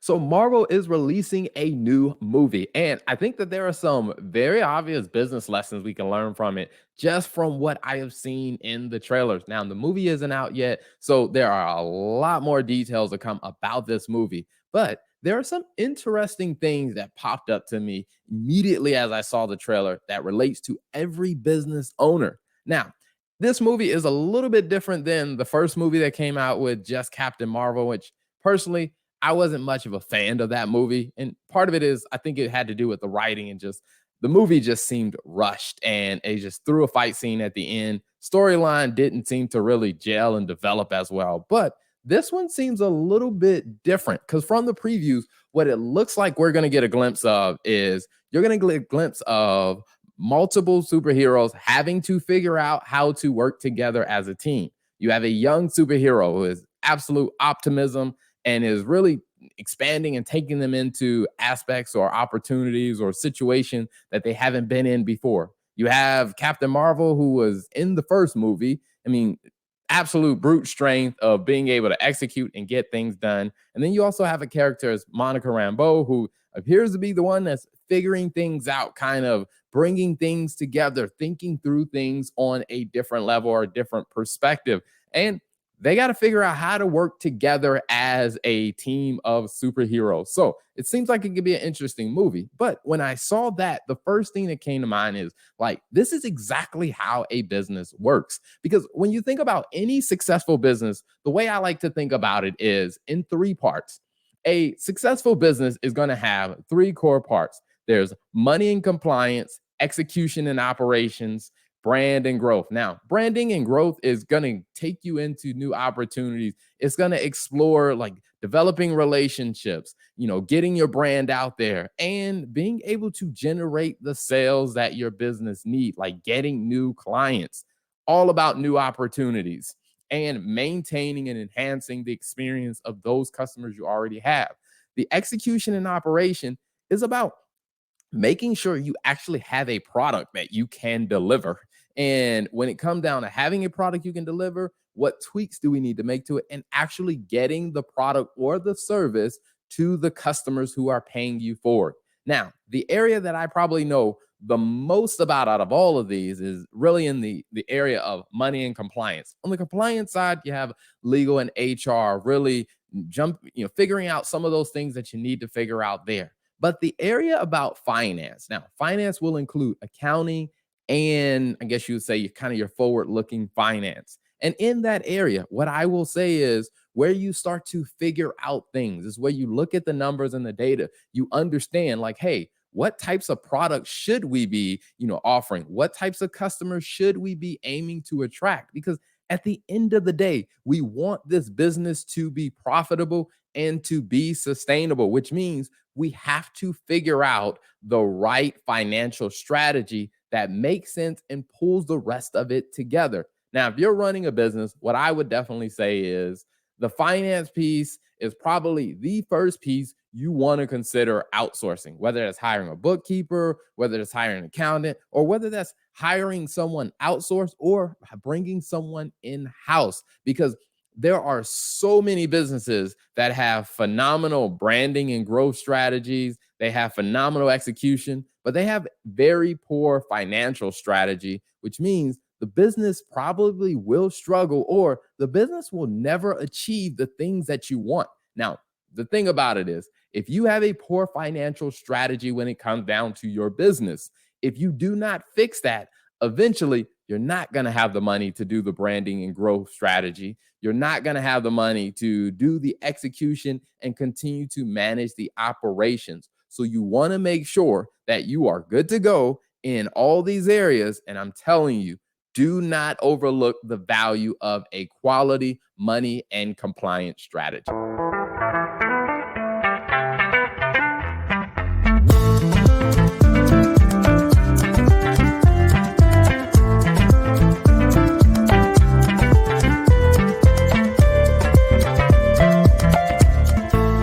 So Marvel is releasing a new movie, and I think that there are some very obvious business lessons we can learn from it just from what I have seen in the trailers. Now, the movie isn't out yet, so there are a lot more details to come about this movie, but there are some interesting things that popped up to me immediately as I saw the trailer that relates to every business owner. Now, this movie is a little bit different than the first movie that came out with just Captain Marvel, which personally I wasn't much of a fan of that movie. And part of it is I think it had to do with the writing and just the movie just seemed rushed and it just threw a fight scene at the end. Storyline didn't seem to really gel and develop as well. But this one seems a little bit different because from the previews, what it looks like we're going to get a glimpse of is you're going to get a glimpse of multiple superheroes having to figure out how to work together as a team. You have a young superhero who is absolute optimism and is really expanding and taking them into aspects or opportunities or situations that they haven't been in before. You have Captain Marvel, who was in the first movie. I mean, absolute brute strength of being able to execute and get things done. And then you also have a character as Monica Rambeau, who appears to be the one that's figuring things out, kind of bringing things together, thinking through things on a different level or a different perspective. And they got to figure out how to work together as a team of superheroes. So it seems like it could be an interesting movie. But when I saw that, the first thing that came to mind is like, this is exactly how a business works. Because when you think about any successful business, the way I like to think about it is in three parts. A successful business is going to have three core parts. There's money and compliance, execution and operations, brand and growth. Now, branding and growth is going to take you into new opportunities. It's going to explore like developing relationships, getting your brand out there and being able to generate the sales that your business need, like getting new clients, all about new opportunities and maintaining and enhancing the experience of those customers you already have. The execution and operation is about making sure you actually have a product that you can deliver. And when it comes down to having a product you can deliver, what tweaks do we need to make to it and actually getting the product or the service to the customers who are paying you for it? Now, the area that I probably know the most about out of all of these is really in the area of money and compliance. On the compliance side, you have legal and HR really figuring out some of those things that you need to figure out there. But the area about finance, now, finance will include accounting and I guess you would say kind of your forward looking finance. And in that area, what I will say is where you start to figure out things is where you look at the numbers and the data. You understand, like, hey, what types of products should we be, offering? What types of customers should we be aiming to attract? Because at the end of the day, we want this business to be profitable and to be sustainable, which means we have to figure out the right financial strategy that makes sense and pulls the rest of it together. Now, if you're running a business, what I would definitely say is the finance piece is probably the first piece you want to consider outsourcing, whether it's hiring a bookkeeper, whether it's hiring an accountant, or whether that's hiring someone outsourced or bringing someone in-house, because there are so many businesses that have phenomenal branding and growth strategies. They have phenomenal execution, but they have very poor financial strategy, which means the business probably will struggle or the business will never achieve the things that you want. Now, the thing about it is, if you have a poor financial strategy when it comes down to your business, if you do not fix that, eventually you're not going to have the money to do the branding and growth strategy. You're not going to have the money to do the execution and continue to manage the operations. So you want to make sure that you are good to go in all these areas. And I'm telling you, do not overlook the value of a quality money and compliance strategy.